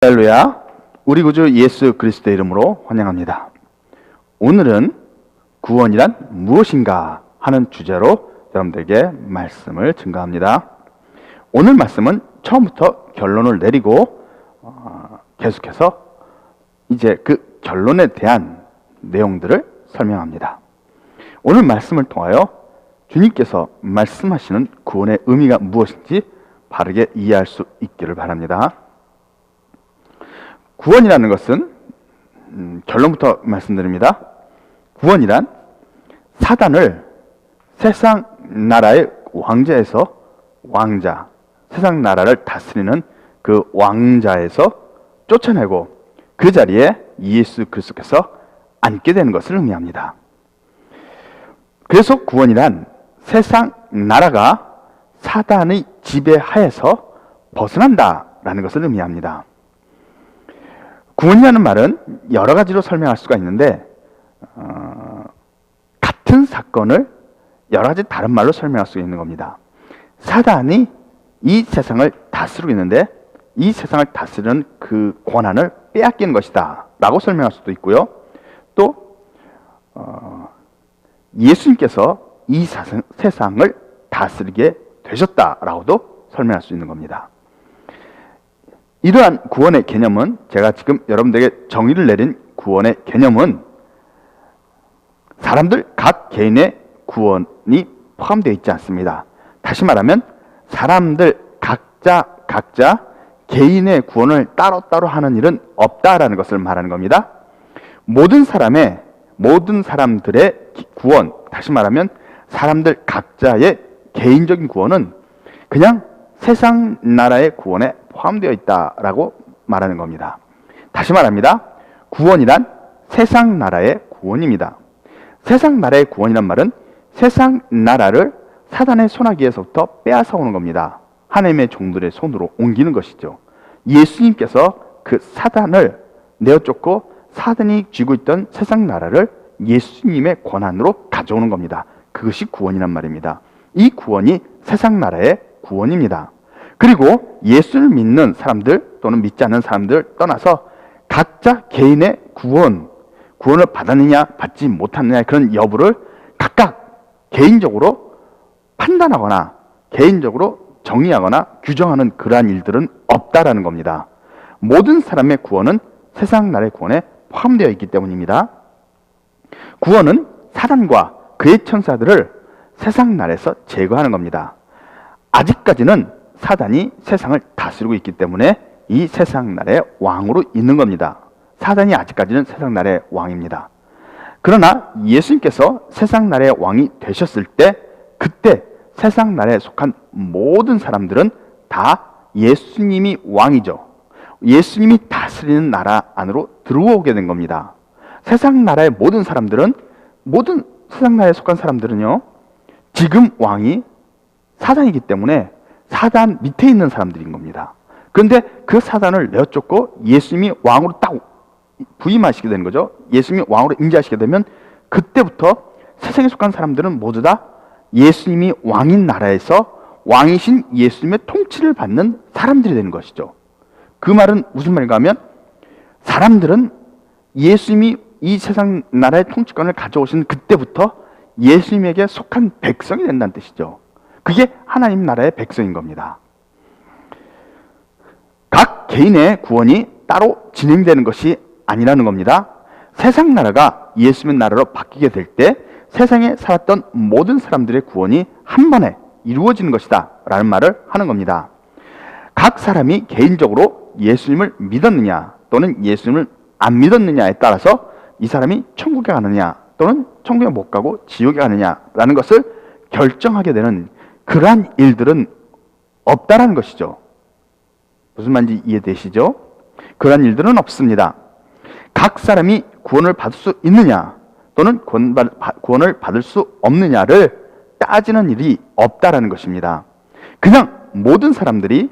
할렐루야. 우리 구주 예수 그리스도의 이름으로 환영합니다. 오늘은 구원이란 무엇인가 하는 주제로 여러분들에게 말씀을 증거합니다. 오늘 말씀은 처음부터 결론을 내리고 계속해서 이제 그 결론에 대한 내용들을 설명합니다. 오늘 말씀을 통하여 주님께서 말씀하시는 구원의 의미가 무엇인지 바르게 이해할 수 있기를 바랍니다. 구원이라는 것은 결론부터 말씀드립니다. 구원이란 사단을 세상 나라의 왕자에서 세상 나라를 다스리는 그 왕자에서 쫓아내고 그 자리에 예수 그리스도께서 앉게 되는 것을 의미합니다. 그래서 구원이란 세상 나라가 사단의 지배하에서 벗어난다라는 것을 의미합니다. 구원이라는 말은 여러 가지로 설명할 수가 있는데 같은 사건을 여러 가지 다른 말로 설명할 수 있는 겁니다. 사단이 이 세상을 다스리고 있는데 이 세상을 다스리는 그 권한을 빼앗기는 것이다 라고 설명할 수도 있고요. 또 예수님께서 이 세상을 다스리게 되셨다라고도 설명할 수 있는 겁니다. 이러한 구원의 개념은 제가 지금 여러분들에게 정의를 내린 구원의 개념은 사람들 각 개인의 구원이 포함되어 있지 않습니다. 다시 말하면 사람들 각자 개인의 구원을 따로따로 하는 일은 없다라는 것을 말하는 겁니다. 모든 사람들의 구원, 다시 말하면 사람들 각자의 개인적인 구원은 그냥 세상 나라의 구원에 포함되어 있다라고 말하는 겁니다. 다시 말합니다. 구원이란 세상 나라의 구원입니다. 세상 나라의 구원이란 말은 세상 나라를 사단의 손아귀에서부터 빼앗아 오는 겁니다. 하나님의 종들의 손으로 옮기는 것이죠. 예수님께서 그 사단을 내어쫓고 사단이 쥐고 있던 세상 나라를 예수님의 권한으로 가져오는 겁니다. 그것이 구원이란 말입니다. 이 구원이 세상 나라의 구원입니다. 그리고 예수를 믿는 사람들 또는 믿지 않는 사람들 떠나서 각자 개인의 구원을 받았느냐 받지 못했느냐 그런 여부를 각각 개인적으로 판단하거나 개인적으로 정의하거나 규정하는 그러한 일들은 없다라는 겁니다. 모든 사람의 구원은 세상 나라의 구원에 포함되어 있기 때문입니다. 구원은 사단과 그의 천사들을 세상 나라에서 제거하는 겁니다. 아직까지는 사단이 세상을 다스리고 있기 때문에 이 세상 나라의 왕으로 있는 겁니다. 사단이 아직까지는 세상 나라의 왕입니다. 그러나 예수님께서 세상 나라의 왕이 되셨을 때 그때 세상 나라에 속한 모든 사람들은 다 예수님이 왕이죠. 예수님이 다스리는 나라 안으로 들어오게 된 겁니다. 세상 나라의 모든 세상 나라에 속한 사람들은요, 지금 왕이 사단이기 때문에 사단 밑에 있는 사람들인 겁니다. 그런데 그 사단을 내어쫓고 예수님이 왕으로 딱 부임하시게 되는 거죠. 예수님이 왕으로 임재하시게 되면 그때부터 세상에 속한 사람들은 모두 다 예수님이 왕인 나라에서 왕이신 예수님의 통치를 받는 사람들이 되는 것이죠. 그 말은 무슨 말인가 하면 사람들은 예수님이 이 세상 나라의 통치권을 가져오신 그때부터 예수님에게 속한 백성이 된다는 뜻이죠. 그게 하나님 나라의 백성인 겁니다. 각 개인의 구원이 따로 진행되는 것이 아니라는 겁니다. 세상 나라가 예수님의 나라로 바뀌게 될 때 세상에 살았던 모든 사람들의 구원이 한 번에 이루어지는 것이다 라는 말을 하는 겁니다. 각 사람이 개인적으로 예수님을 믿었느냐 또는 예수님을 안 믿었느냐에 따라서 이 사람이 천국에 가느냐 또는 천국에 못 가고 지옥에 가느냐라는 것을 결정하게 되는 그러한 일들은 없다라는 것이죠. 무슨 말인지 이해되시죠? 그러한 일들은 없습니다. 각 사람이 구원을 받을 수 있느냐 또는 구원을 받을 수 없느냐를 따지는 일이 없다라는 것입니다. 그냥 모든 사람들이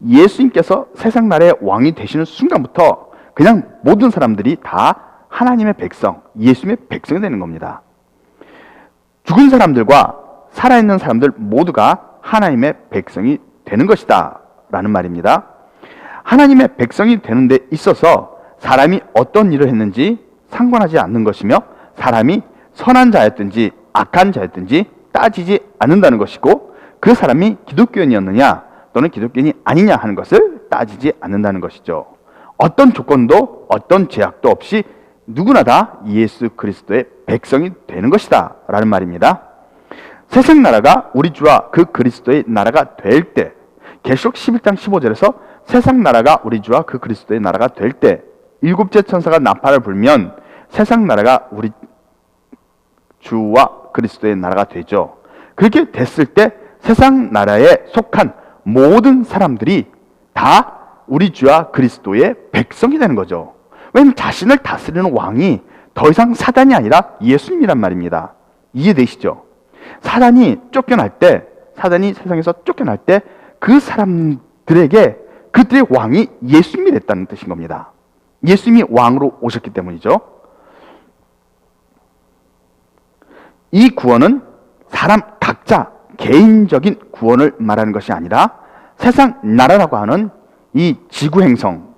예수님께서 세상 나라의 왕이 되시는 순간부터 그냥 모든 사람들이 다 하나님의 백성, 예수님의 백성이 되는 겁니다. 죽은 사람들과 살아있는 사람들 모두가 하나님의 백성이 되는 것이다 라는 말입니다. 하나님의 백성이 되는 데 있어서 사람이 어떤 일을 했는지 상관하지 않는 것이며 사람이 선한 자였든지 악한 자였든지 따지지 않는다는 것이고 그 사람이 기독교인이었느냐 또는 기독교인이 아니냐 하는 것을 따지지 않는다는 것이죠. 어떤 조건도 어떤 제약도 없이 누구나 다 예수 그리스도의 백성이 되는 것이다 라는 말입니다. 세상 나라가 우리 주와 그 그리스도의 나라가 될 때, 계시록 11장 15절에서 세상 나라가 우리 주와 그 그리스도의 나라가 될 때 일곱째 천사가 나팔을 불면 세상 나라가 우리 주와 그리스도의 나라가 되죠. 그렇게 됐을 때 세상 나라에 속한 모든 사람들이 다 우리 주와 그리스도의 백성이 되는 거죠. 왜냐하면 자신을 다스리는 왕이 더 이상 사단이 아니라 예수님이란 말입니다. 이해되시죠? 사단이 세상에서 쫓겨날 때 그 사람들에게 그들의 왕이 예수님이 됐다는 뜻인 겁니다. 예수님이 왕으로 오셨기 때문이죠. 이 구원은 사람 각자 개인적인 구원을 말하는 것이 아니라 세상 나라라고 하는 이 지구 행성,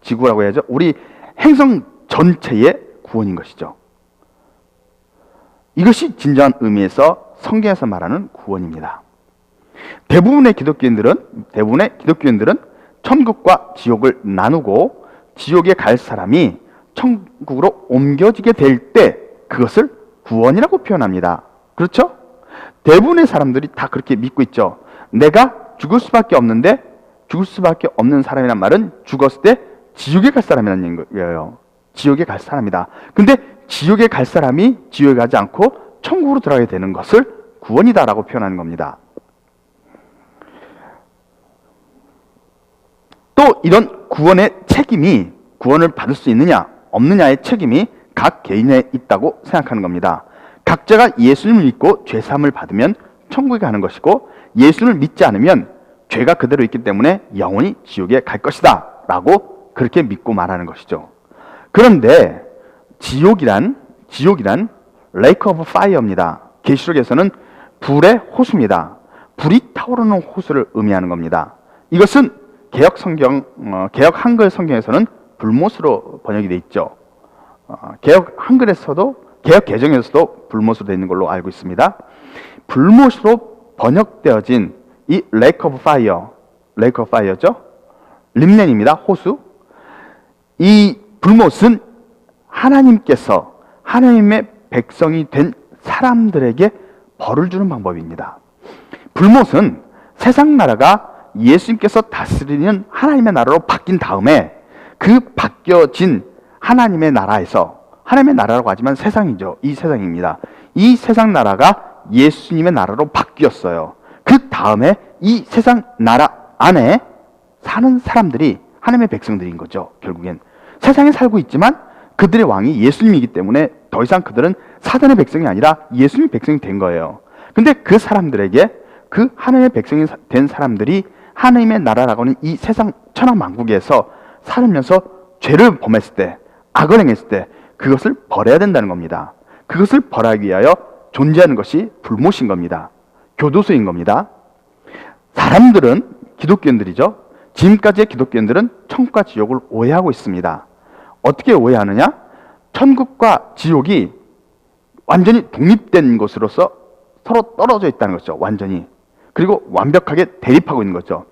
지구라고 해야죠. 우리 행성 전체의 구원인 것이죠. 이것이 진정한 의미에서 성경에서 말하는 구원입니다. 대부분의 기독교인들은 천국과 지옥을 나누고 지옥에 갈 사람이 천국으로 옮겨지게 될 때 그것을 구원이라고 표현합니다. 그렇죠? 대부분의 사람들이 다 그렇게 믿고 있죠. 내가 죽을 수밖에 없는데 죽을 수밖에 없는 사람이란 말은 죽었을 때 지옥에 갈 사람이라는 거예요. 지옥에 갈 사람이다. 근데 지옥에 갈 사람이 지옥에 가지 않고 천국으로 들어가게 되는 것을 구원이다라고 표현하는 겁니다. 또 이런 구원의 책임이, 구원을 받을 수 있느냐 없느냐의 책임이 각 개인에 있다고 생각하는 겁니다. 각자가 예수님을 믿고 죄사함을 받으면 천국에 가는 것이고 예수를 믿지 않으면 죄가 그대로 있기 때문에 영원히 지옥에 갈 것이다 라고 그렇게 믿고 말하는 것이죠. 그런데 지옥이란 레이크 오브 파이어입니다. 계시록에서는 불의 호수입니다. 불이 타오르는 호수를 의미하는 겁니다. 이것은 개역 한글 성경에서는 불못으로 번역이 되어 있죠. 개역 개정에서도 불못으로 되어 있는 걸로 알고 있습니다. 불못으로 번역되어진 이 레이크 오브 파이어죠. 림넨입니다. 호수. 이 불못은 하나님께서 하나님의 백성이 된 사람들에게 벌을 주는 방법입니다. 불못은 세상 나라가 예수님께서 다스리는 하나님의 나라로 바뀐 다음에 그 바뀌어진 하나님의 나라에서, 하나님의 나라라고 하지만 세상이죠. 이 세상입니다. 이 세상 나라가 예수님의 나라로 바뀌었어요. 그 다음에 이 세상 나라 안에 사는 사람들이 하나님의 백성들인 거죠. 결국엔 세상에 살고 있지만 그들의 왕이 예수님이기 때문에 더 이상 그들은 사단의 백성이 아니라 예수님의 백성이 된 거예요. 근데 그 사람들에게, 그 하나님의 백성이 된 사람들이 하나님의 나라라고 하는 이 세상 천하만국에서 살면서 죄를 범했을 때, 악을 행했을 때 그것을 벌해야 된다는 겁니다. 그것을 벌하기 위하여 존재하는 것이 불못인 겁니다. 교도소인 겁니다. 사람들은, 기독교인들이죠. 지금까지의 기독교인들은 천국과 지옥을 오해하고 있습니다. 어떻게 오해하느냐? 천국과 지옥이 완전히 독립된 것으로서 서로 떨어져 있다는 거죠. 완전히. 그리고 완벽하게 대립하고 있는 거죠.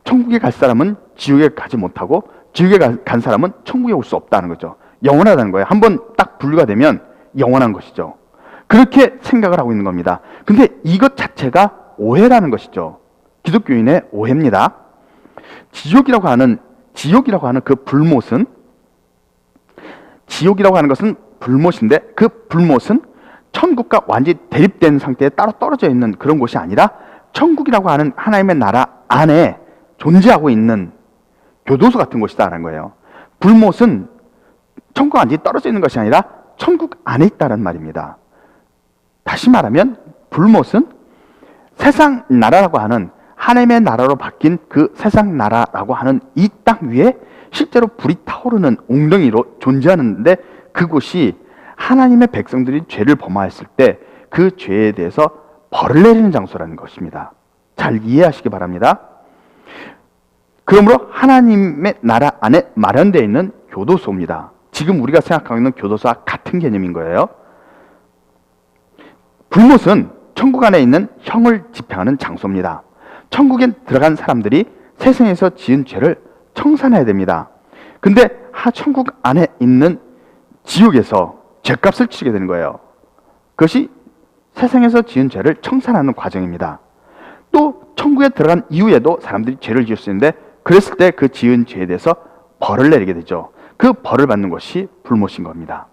천국에 갈 사람은 지옥에 가지 못하고 지옥에 간 사람은 천국에 올 수 없다는 거죠. 영원하다는 거예요. 한번 딱 분류가 되면 영원한 것이죠. 그렇게 생각을 하고 있는 겁니다. 근데 이것 자체가 오해라는 것이죠. 기독교인의 오해입니다. 지옥이라고 하는 그 불못은, 지옥이라고 하는 것은 불못인데 그 불못은 천국과 완전히 대립된 상태에 따로 떨어져 있는 그런 곳이 아니라 천국이라고 하는 하나님의 나라 안에 존재하고 있는 교도소 같은 곳이다라는 거예요. 불못은 천국과 완전히 떨어져 있는 것이 아니라 천국 안에 있다는 말입니다. 다시 말하면 불못은 세상 나라라고 하는, 하나님의 나라로 바뀐 그 세상 나라라고 하는 이 땅 위에 실제로 불이 타오르는 웅덩이로 존재하는데 그곳이 하나님의 백성들이 죄를 범하였을 때 그 죄에 대해서 벌을 내리는 장소라는 것입니다. 잘 이해하시기 바랍니다. 그러므로 하나님의 나라 안에 마련되어 있는 교도소입니다. 지금 우리가 생각하고 있는 교도소와 같은 개념인 거예요. 불못은 천국 안에 있는 형을 집행하는 장소입니다. 천국에 들어간 사람들이 세상에서 지은 죄를 청산해야 됩니다. 근데 천국 안에 있는 지옥에서 죄값을 치르게 되는 거예요. 그것이 세상에서 지은 죄를 청산하는 과정입니다. 또 천국에 들어간 이후에도 사람들이 죄를 지을 수 있는데, 그랬을 때 그 지은 죄에 대해서 벌을 내리게 되죠. 그 벌을 받는 것이 불못인 겁니다.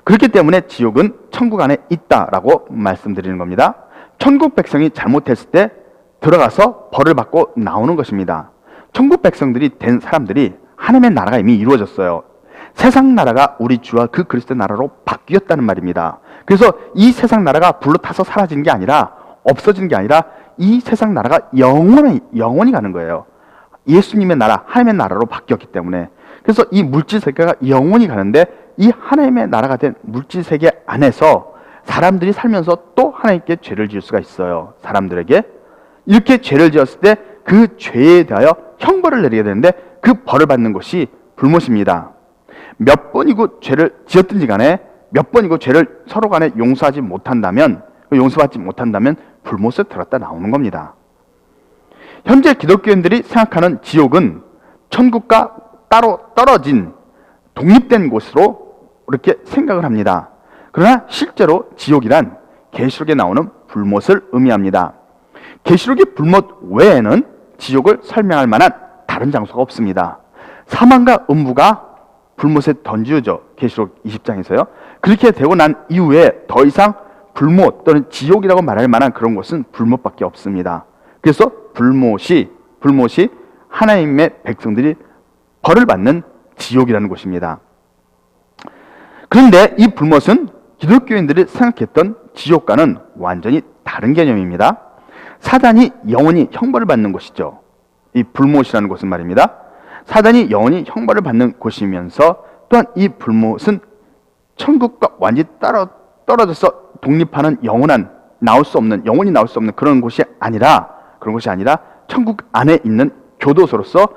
그렇기 때문에 지옥은 천국 안에 있다라고 말씀드리는 겁니다. 천국 백성이 잘못했을 때 들어가서 벌을 받고 나오는 것입니다. 천국 백성들이 된 사람들이 하나님의 나라가 이미 이루어졌어요. 세상 나라가 우리 주와 그 그리스도의 나라로 바뀌었다는 말입니다. 그래서 이 세상 나라가 불로 타서 사라지는 게 아니라, 없어지는 게 아니라 이 세상 나라가 영원히 가는 거예요. 예수님의 나라, 하나님의 나라로 바뀌었기 때문에. 그래서 이 물질 세계가 영원히 가는데, 이 하나님의 나라가 된 물질 세계 안에서 사람들이 살면서 또 하나님께 죄를 지을 수가 있어요. 사람들에게 이렇게 죄를 지었을 때 그 죄에 대하여 형벌을 내리게 되는데, 그 벌을 받는 것이 불못입니다. 몇 번이고 죄를 지었든지 간에 몇 번이고 죄를 서로 간에 용서받지 못한다면 불못에 들어갔다 나오는 겁니다. 현재 기독교인들이 생각하는 지옥은 천국과 따로 떨어진 독립된 곳으로 이렇게 생각을 합니다. 그러나 실제로 지옥이란 계시록에 나오는 불못을 의미합니다. 계시록의 불못 외에는 지옥을 설명할 만한 다른 장소가 없습니다. 사망과 음부가 불못에 던지어져, 계시록 20장에서요. 그렇게 되고 난 이후에 더 이상 불못 또는 지옥이라고 말할 만한 그런 곳은 불못밖에 없습니다. 그래서 불못이 하나님의 백성들이 벌을 받는 지옥이라는 곳입니다. 그런데 이 불못은 기독교인들이 생각했던 지옥과는 완전히 다른 개념입니다. 사단이 영원히 형벌을 받는 곳이죠. 이 불못이라는 곳은 말입니다. 사단이 영원히 형벌을 받는 곳이면서, 또한 이 불못은 천국과 완전히 떨어져서 독립하는 영원히 나올 수 없는 그런 곳이 아니라 천국 안에 있는 교도소로서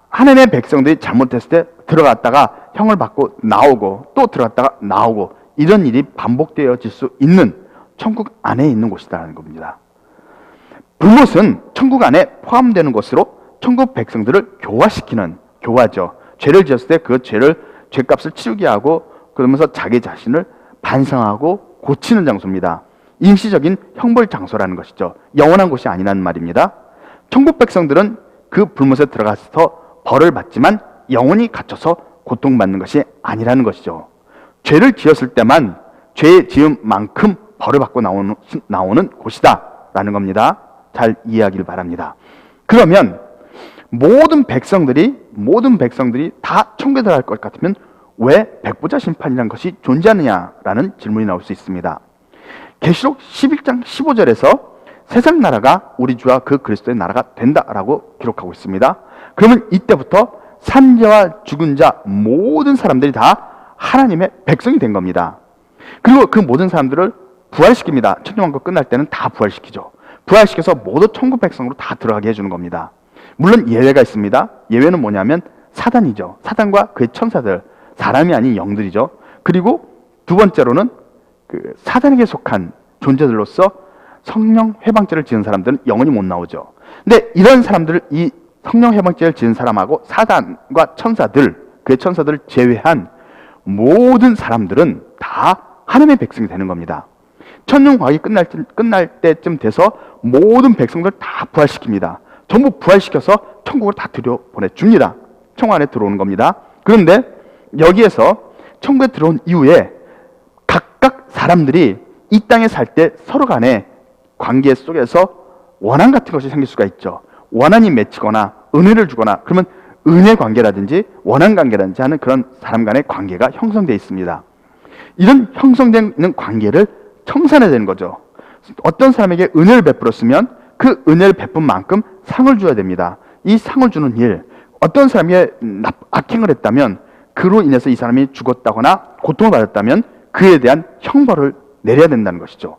하나님의 백성들이 잘못했을 때 들어갔다가 형을 받고 나오고, 또 들어갔다가 나오고, 이런 일이 반복되어질 수 있는 천국 안에 있는 곳이라는 겁니다. 불못은 천국 안에 포함되는 것으로 천국 백성들을 교화죠. 죄를 지었을 때 그 죄값을 치르게 하고, 그러면서 자기 자신을 반성하고 고치는 장소입니다. 임시적인 형벌 장소라는 것이죠. 영원한 곳이 아니라는 말입니다. 천국 백성들은 그 불못에 들어가서 벌을 받지만 영원히 갇혀서 고통받는 것이 아니라는 것이죠. 죄를 지었을 때만 죄 지은 만큼 벌을 받고 나오는 곳이다라는 겁니다. 잘 이해하기를 바랍니다. 그러면 모든 백성들이 다 천국에 들어갈 것 같으면 왜 백보자 심판이라는 것이 존재하느냐라는 질문이 나올 수 있습니다. 계시록 11장 15절에서 세상 나라가 우리 주와 그 그리스도의 나라가 된다라고 기록하고 있습니다. 그러면 이때부터 산자와 죽은 자 모든 사람들이 다 하나님의 백성이 된 겁니다. 그리고 그 모든 사람들을 부활시킵니다. 천년왕국 끝날 때는 다 부활시키죠. 부활시켜서 모두 천국 백성으로 다 들어가게 해주는 겁니다. 물론 예외가 있습니다. 예외는 뭐냐면 사단이죠. 사단과 그의 천사들, 사람이 아닌 영들이죠. 그리고 두 번째로는 그 사단에게 속한 존재들로서 성령 회방죄를 지은 사람들은 영원히 못 나오죠. 근데 이런 사람들을, 이 성령 회방죄를 지은 사람하고 사단과 천사들, 그의 천사들을 제외한 모든 사람들은 다 하나님의 백성이 되는 겁니다. 천년왕국이 끝날 때쯤 돼서 모든 백성들 다 부활시킵니다. 전부 부활시켜서 천국으로 다 들여보내줍니다. 천국 안에 들어오는 겁니다. 그런데 여기에서 천국에 들어온 이후에 각각 사람들이 이 땅에 살 때 서로 간의 관계 속에서 원한 같은 것이 생길 수가 있죠. 원한이 맺히거나 은혜를 주거나, 그러면 은혜 관계라든지 원한 관계라든지 하는 그런 사람 간의 관계가 형성되어 있습니다. 이런 형성되는 관계를 청산해야 되는 거죠. 어떤 사람에게 은혜를 베풀었으면 그 은혜를 베푼 만큼 상을 줘야 됩니다. 이 상을 주는 일, 어떤 사람에게 악행을 했다면 그로 인해서 이 사람이 죽었다거나 고통을 받았다면 그에 대한 형벌을 내려야 된다는 것이죠.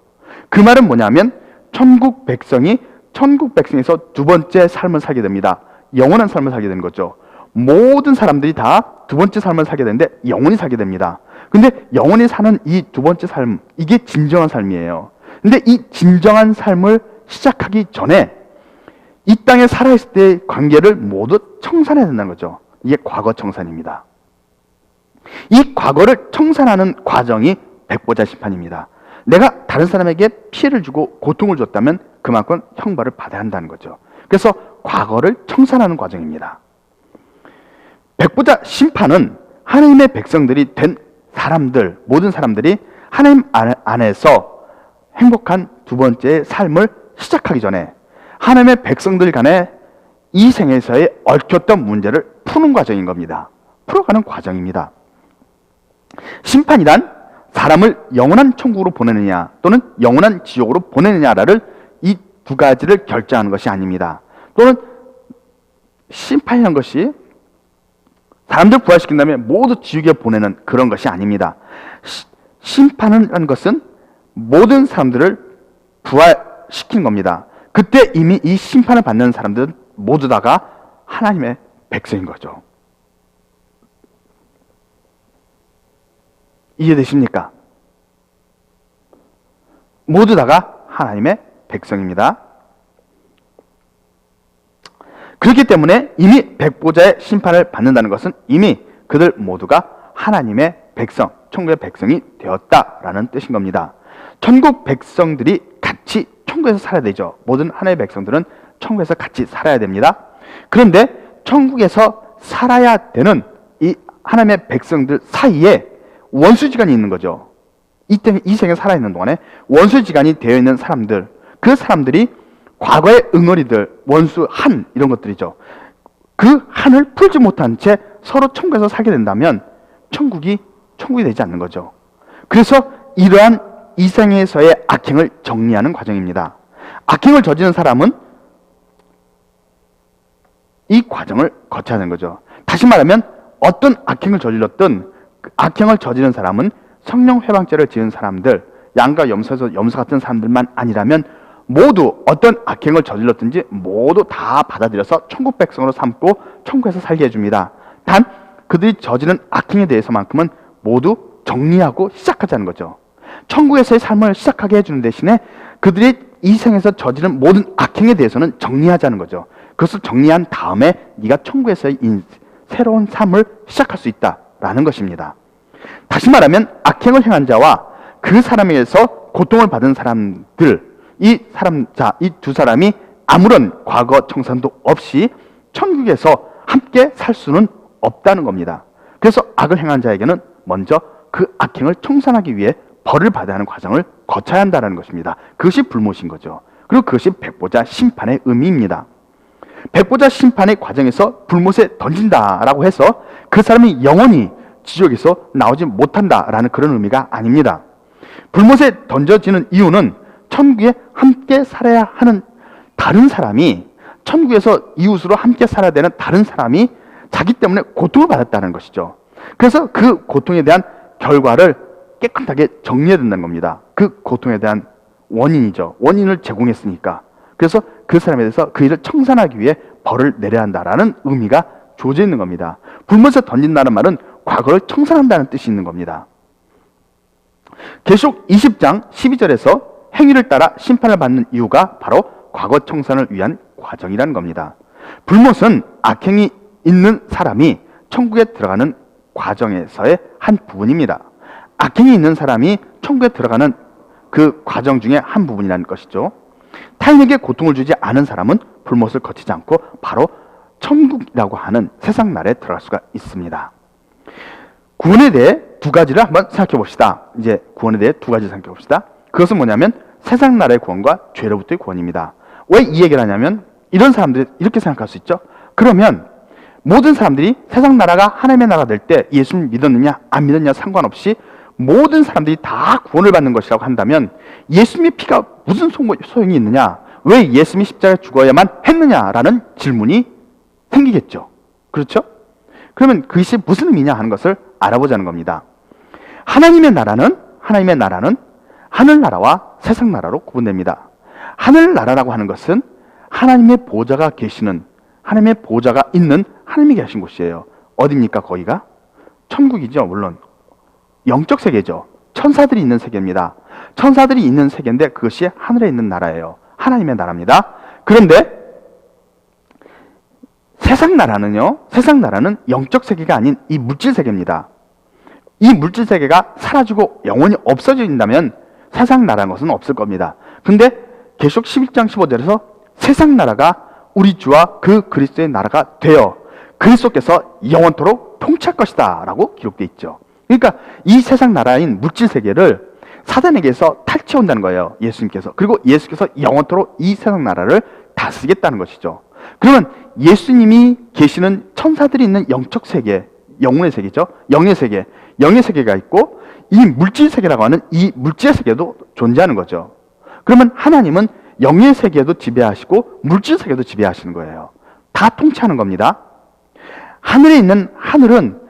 그 말은 뭐냐면 천국 백성이 천국 백성에서 두 번째 삶을 살게 됩니다. 영원한 삶을 살게 되는 거죠. 모든 사람들이 다 두 번째 삶을 살게 되는데 영원히 살게 됩니다. 근데 영원히 사는 이 두 번째 삶, 이게 진정한 삶이에요. 근데 이 진정한 삶을 시작하기 전에 이 땅에 살아있을 때의 관계를 모두 청산해야 된다는 거죠. 이게 과거 청산입니다. 이 과거를 청산하는 과정이 백보자 심판입니다. 내가 다른 사람에게 피해를 주고 고통을 줬다면 그만큼 형벌을 받아야 한다는 거죠. 그래서 과거를 청산하는 과정입니다. 백보자 심판은 하나님의 백성들이 된 사람들, 모든 사람들이 하나님 안에서 행복한 두 번째의 삶을 시작하기 전에 하나님의 백성들 간에 이 생에서의 얽혔던 문제를 푸는 과정인 겁니다. 풀어가는 과정입니다. 심판이란 사람을 영원한 천국으로 보내느냐 또는 영원한 지옥으로 보내느냐를 이 두 가지를 결정하는 것이 아닙니다. 또는 심판이라는 것이 사람들 부활시킨 다음에 모두 지옥에 보내는 그런 것이 아닙니다. 심판이라는 것은 모든 사람들을 부활시킨 겁니다. 그때 이미 이 심판을 받는 사람들은 모두 다가 하나님의 백성인 거죠. 이해되십니까? 모두 다가 하나님의 백성입니다. 그렇기 때문에 이미 백보자의 심판을 받는다는 것은 이미 그들 모두가 하나님의 백성, 천국의 백성이 되었다라는 뜻인 겁니다. 천국 백성들이 같이 천국에서 살아야 되죠. 모든 하나님의 백성들은 천국에서 같이 살아야 됩니다. 그런데 천국에서 살아야 되는 이 하나님의 백성들 사이에 원수지간이 있는 거죠. 이 생에 살아있는 동안에 원수지간이 되어 있는 사람들, 그 사람들이 과거의 응어리들, 원수 한 이런 것들이죠. 그 한을 풀지 못한 채 서로 천국에서 살게 된다면 천국이 되지 않는 거죠. 그래서 이러한 이 생에서의 악행을 정리하는 과정입니다. 악행을 저지른 사람은 이 과정을 거쳐야 하는 거죠. 다시 말하면 어떤 악행을 저질렀든 그 악행을 저지른 사람은 성령 회방죄를 지은 사람들, 양과 염소 같은 사람들만 아니라면 모두 어떤 악행을 저질렀든지 모두 다 받아들여서 천국 백성으로 삼고 천국에서 살게 해줍니다. 단 그들이 저지른 악행에 대해서만큼은 모두 정리하고 시작하자는 거죠. 천국에서의 삶을 시작하게 해주는 대신에 그들이 이 생에서 저지른 모든 악행에 대해서는 정리하자는 거죠. 그것을 정리한 다음에 네가 천국에서의 새로운 삶을 시작할 수 있다라는 것입니다. 다시 말하면 악행을 행한 자와 그 사람에게서 고통을 받은 사람들, 이 두 사람이 아무런 과거 청산도 없이 천국에서 함께 살 수는 없다는 겁니다. 그래서 악을 행한 자에게는 먼저 그 악행을 청산하기 위해 벌을 받아야 하는 과정을 거쳐야 한다는 것입니다. 그것이 불못인 거죠. 그리고 그것이 백보자 심판의 의미입니다. 백보자 심판의 과정에서 불못에 던진다라고 해서 그 사람이 영원히 지옥에서 나오지 못한다라는 그런 의미가 아닙니다. 불못에 던져지는 이유는 천국에 함께 살아야 하는 다른 사람이, 천국에서 이웃으로 함께 살아야 되는 다른 사람이 자기 때문에 고통을 받았다는 것이죠. 그래서 그 고통에 대한 결과를 깨끗하게 정리해야 된다는 겁니다. 그 고통에 대한 원인이죠. 원인을 제공했으니까. 그래서 그 사람에 대해서 그 일을 청산하기 위해 벌을 내려야 한다라는 의미가 조져 있는 겁니다. 불못에 던진다는 말은 과거를 청산한다는 뜻이 있는 겁니다. 계시록 20장 12절에서 행위를 따라 심판을 받는 이유가 바로 과거 청산을 위한 과정이라는 겁니다. 불못은 악행이 있는 사람이 천국에 들어가는 과정에서의 한 부분입니다. 악행이 있는 사람이 천국에 들어가는 그 과정 중에 한 부분이라는 것이죠. 타인에게 고통을 주지 않은 사람은 불못을 거치지 않고 바로 천국이라고 하는 세상 나라에 들어갈 수가 있습니다. 구원에 대해 두 가지를 한번 생각해 봅시다. 이제 구원에 대해 두 가지 생각해 봅시다. 그것은 뭐냐면 세상 나라의 구원과 죄로부터의 구원입니다. 왜 이 얘기를 하냐면 이런 사람들이 이렇게 생각할 수 있죠. 그러면 모든 사람들이 세상 나라가 하나님의 나라가 될 때 예수를 믿었느냐 안 믿었느냐 상관없이 모든 사람들이 다 구원을 받는 것이라고 한다면 예수님의 피가 무슨 소용이 있느냐, 왜 예수님이 십자가에 죽어야만 했느냐라는 질문이 생기겠죠. 그렇죠? 그러면 그것이 무슨 의미냐 하는 것을 알아보자는 겁니다. 하나님의 나라는 하늘나라와 세상 나라로 구분됩니다. 하늘나라라고 하는 것은 하나님의 보좌가 계시는, 하나님의 보좌가 있는 하나님이 계신 곳이에요. 어디입니까? 거기가? 천국이죠. 물론 영적 세계죠. 천사들이 있는 세계입니다. 천사들이 있는 세계인데 그것이 하늘에 있는 나라예요. 하나님의 나라입니다. 그런데 세상 나라는요, 세상 나라는 영적 세계가 아닌 이 물질 세계입니다. 이 물질 세계가 사라지고 영원히 없어진다면 세상 나라는 것은 없을 겁니다. 근데 계시록 11장 15절에서 세상 나라가 우리 주와 그 그리스도의 나라가 되어 그리스도께서 영원토록 통치할 것이다 라고 기록되어 있죠. 그러니까 이 세상 나라인 물질 세계를 사단에게서 탈취해온다는 거예요. 예수님께서. 그리고 예수께서 영원토록 이 세상 나라를 다스리겠다는 것이죠. 그러면 예수님이 계시는 천사들이 있는 영적 세계, 영혼의 세계죠. 영의 세계, 영의 세계가 있고 이 물질 세계라고 하는 이 물질 세계도 존재하는 거죠. 그러면 하나님은 영의 세계도 지배하시고 물질 세계도 지배하시는 거예요. 다 통치하는 겁니다. 하늘에 있는 하늘은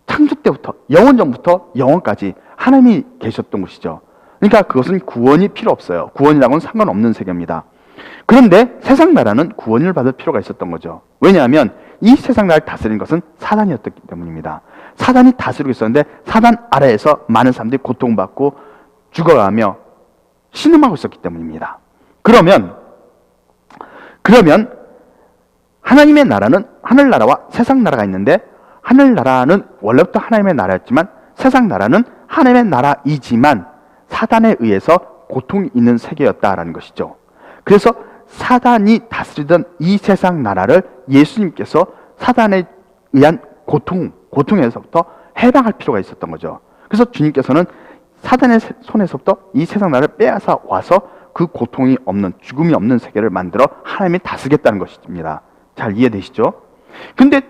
창조 때부터 영원 전부터 영원까지 하나님이 계셨던 곳이죠. 그러니까 그것은 구원이 필요 없어요. 구원이라고는 상관없는 세계입니다. 그런데 세상 나라는 구원을 받을 필요가 있었던 거죠. 왜냐하면 이 세상 나라를 다스리는 것은 사단이었기 때문입니다. 사단이 다스리고 있었는데 사단 아래에서 많은 사람들이 고통받고 죽어가며 신음하고 있었기 때문입니다. 그러면 하나님의 나라는 하늘나라와 세상 나라가 있는데 하늘나라는 원래부터 하나님의 나라였지만 세상 나라는 하나님의 나라이지만 사단에 의해서 고통이 있는 세계였다라는 것이죠. 그래서 사단이 다스리던 이 세상 나라를 예수님께서 사단에 의한 고통에서부터 해방할 필요가 있었던 거죠. 그래서 주님께서는 사단의 손에서부터 이 세상 나라를 빼앗아 와서 그 고통이 없는, 죽음이 없는 세계를 만들어 하나님이 다스리겠다는 것입니다. 잘 이해되시죠? 근데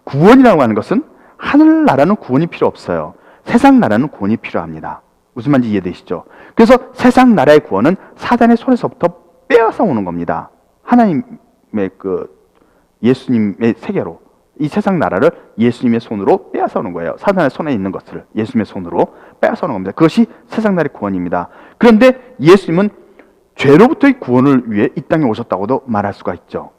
구원이라고 하는 것은 하늘나라는 구원이 필요 없어요. 세상 나라는 구원이 필요합니다. 무슨 말인지 이해되시죠? 그래서 세상 나라의 구원은 사단의 손에서부터 빼앗아 오는 겁니다. 하나님의 예수님의 세계로 이 세상 나라를 예수님의 손으로 빼앗아 오는 거예요. 사단의 손에 있는 것을 예수님의 손으로 빼앗아 오는 겁니다. 그것이 세상 나라의 구원입니다. 그런데 예수님은 죄로부터의 구원을 위해 이 땅에 오셨다고도 말할 수가 있죠.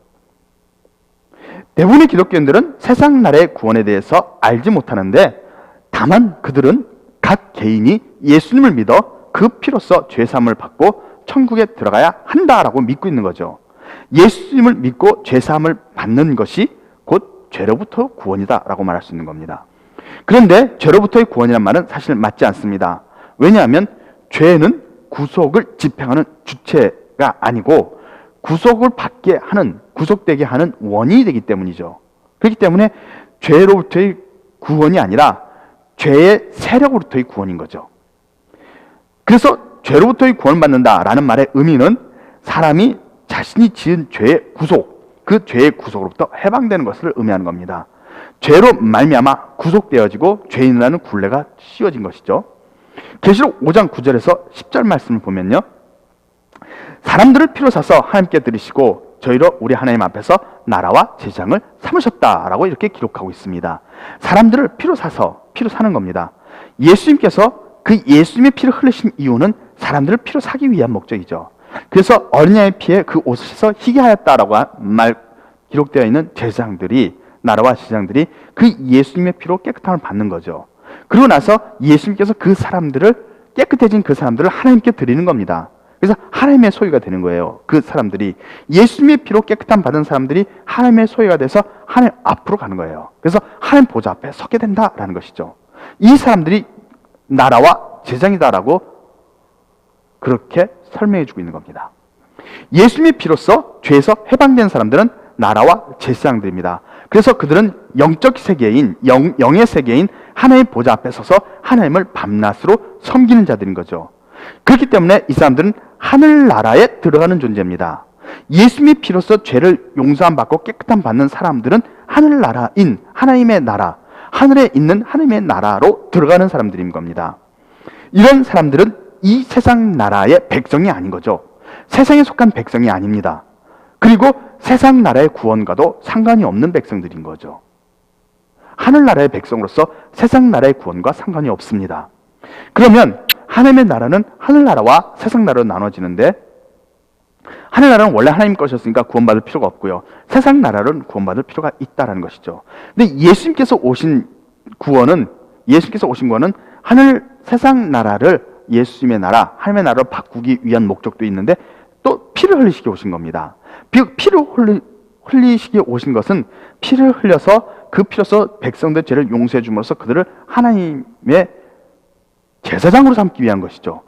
대부분의 기독교인들은 세상 나라의 구원에 대해서 알지 못하는데 다만 그들은 각 개인이 예수님을 믿어 그 피로써 죄사함을 받고 천국에 들어가야 한다라고 믿고 있는 거죠. 예수님을 믿고 죄사함을 받는 것이 곧 죄로부터 구원이다라고 말할 수 있는 겁니다. 그런데 죄로부터의 구원이란 말은 사실 맞지 않습니다. 왜냐하면 죄는 구속을 집행하는 주체가 아니고 구속을 받게 하는, 구속되게 하는 원인이 되기 때문이죠. 그렇기 때문에 죄로부터의 구원이 아니라 죄의 세력으로부터의 구원인 거죠. 그래서 죄로부터의 구원을 받는다라는 말의 의미는 사람이 자신이 지은 죄의 구속, 그 죄의 구속으로부터 해방되는 것을 의미하는 겁니다. 죄로 말미암아 구속되어지고 죄인이라는 굴레가 씌워진 것이죠. 계시록 5장 9절에서 10절 말씀을 보면요, 사람들을 피로 사서 하나님께 드리시고 저희로 우리 하나님 앞에서 나라와 제장을 삼으셨다라고 이렇게 기록하고 있습니다. 사람들을 피로 사는 겁니다. 예수님께서 그 예수님의 피를 흘리신 이유는 사람들을 피로 사기 위한 목적이죠. 그래서 어린 양의 피에 그 옷에서 희게 하였다라고 기록되어 있는 제사장들이, 나라와 제사장들이 그 예수님의 피로 깨끗함을 받는 거죠. 그러고 나서 예수님께서 그 사람들을, 깨끗해진 그 사람들을 하나님께 드리는 겁니다. 그래서 하나님의 소유가 되는 거예요. 그 사람들이, 예수님의 피로 깨끗함 받은 사람들이 하나님의 소유가 돼서 하나님 앞으로 가는 거예요. 그래서 하나님 보좌 앞에 서게 된다라는 것이죠. 이 사람들이 나라와 제사장이다라고 그렇게 설명해주고 있는 겁니다. 예수님의 피로써 죄에서 해방된 사람들은 나라와 제사장들입니다. 그래서 그들은 영적 세계인, 영의 세계인 하나님의 보좌 앞에 서서 하나님을 밤낮으로 섬기는 자들인 거죠. 그렇기 때문에 이 사람들은 하늘나라에 들어가는 존재입니다. 예수님의 피로써 죄를 용서함 받고 깨끗함 받는 사람들은 하늘나라인 하나님의 나라, 하늘에 있는 하나님의 나라로 들어가는 사람들인 겁니다. 이런 사람들은 이 세상 나라의 백성이 아닌 거죠. 세상에 속한 백성이 아닙니다. 그리고 세상 나라의 구원과도 상관이 없는 백성들인 거죠. 하늘나라의 백성으로서 세상 나라의 구원과 상관이 없습니다. 그러면 하나님의 나라는 하늘나라와 세상 나라로 나눠지는데, 하늘나라는 원래 하나님 것이었으니까 구원받을 필요가 없고요. 세상 나라는 구원받을 필요가 있다라는 것이죠. 근데 예수님께서 오신 구원은 하늘 세상 나라를 예수님의 나라, 하나님의 나라로 바꾸기 위한 목적도 있는데 또 피를 흘리시기 오신 겁니다. 피를 흘리시기 오신 것은 피를 흘려서 그 피로서 백성들 죄를 용서해 줌으로써 그들을 하나님의 제사장으로 삼기 위한 것이죠.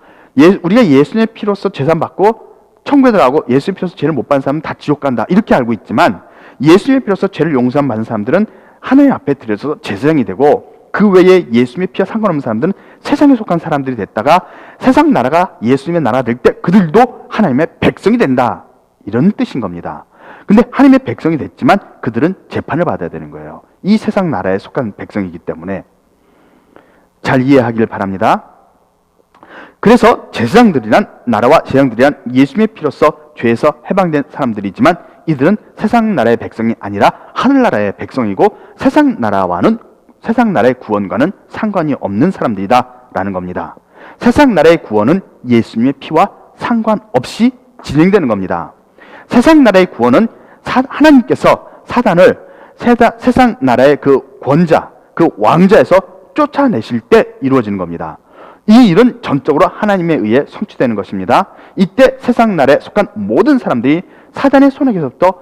우리가 예수님의 피로서 제산 받고 천국에 들어가고 예수의 피로서 죄를 못 받는 사람은 다 지옥 간다 이렇게 알고 있지만, 예수의 피로서 죄를 용서함 받는 사람들은 하나님 앞에 들여서 제사장이 되고, 그 외에 예수님의 피와 상관없는 사람들은 세상에 속한 사람들이 됐다가 세상 나라가 예수님의 나라가 될 때 그들도 하나님의 백성이 된다, 이런 뜻인 겁니다. 근데 하나님의 백성이 됐지만 그들은 재판을 받아야 되는 거예요. 이 세상 나라에 속한 백성이기 때문에 잘 이해하길 바랍니다. 그래서 제사장들이란, 나라와 제사장들이란 예수님의 피로서 죄에서 해방된 사람들이지만 이들은 세상 나라의 백성이 아니라 하늘나라의 백성이고 세상 나라의 구원과는 상관이 없는 사람들이다라는 겁니다. 세상 나라의 구원은 예수님의 피와 상관없이 진행되는 겁니다. 세상 나라의 구원은 하나님께서 사단을 세상 나라의 그 권자, 그 왕자에서 쫓아내실 때 이루어지는 겁니다. 이 일은 전적으로 하나님에 의해 성취되는 것입니다. 이때 세상 나라에 속한 모든 사람들이 사단의 손에게서부터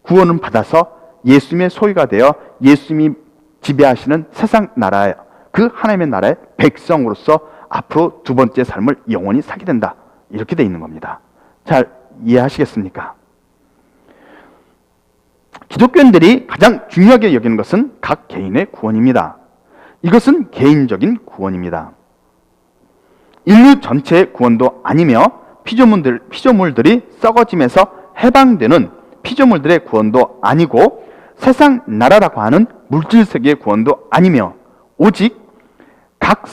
구원을 받아서 예수님의 소유가 되어 예수님이 지배하시는 세상 나라의, 그 하나님의 나라의 백성으로서 앞으로 두 번째 삶을 영원히 살게 된다, 이렇게 돼 있는 겁니다. 잘 이해하시겠습니까? 기독교인들이 가장 중요하게 여기는 것은 각 개인의 구원입니다. 이것은 개인적인 구원입니다. 인류 전체의 구원도 아니며 피조물들이 썩어짐에서 해방되는 피조물들의 구원도 아니고 세상 나라라고 하는 물질 세계의 구원도 아니며 오직 각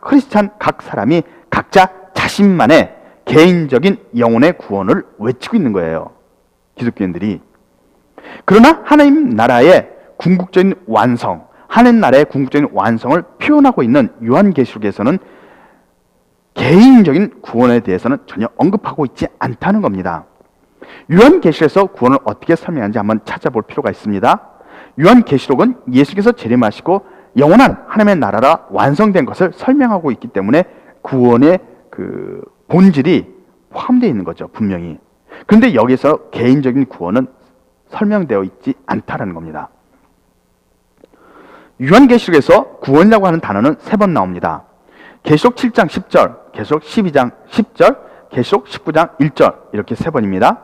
크리스찬 각 사람이 각자 자신만의 개인적인 영혼의 구원을 외치고 있는 거예요, 기독교인들이. 그러나 하나님 나라의 궁극적인 완성, 하나님 나라의 궁극적인 완성을 표현하고 있는 요한계시록에서는 개인적인 구원에 대해서는 전혀 언급하고 있지 않다는 겁니다. 요한계시록에서 구원을 어떻게 설명하는지 한번 찾아볼 필요가 있습니다. 요한계시록은 예수께서 재림하시고 영원한 하나님의 나라가 완성된 것을 설명하고 있기 때문에 구원의 그 본질이 포함되어 있는 거죠, 분명히. 그런데 여기서 개인적인 구원은 설명되어 있지 않다는 겁니다. 요한계시록에서 구원이라고 하는 단어는 3번 나옵니다. 계시록 7장 10절, 계시록 12장 10절, 계시록 19장 1절, 이렇게 3번입니다.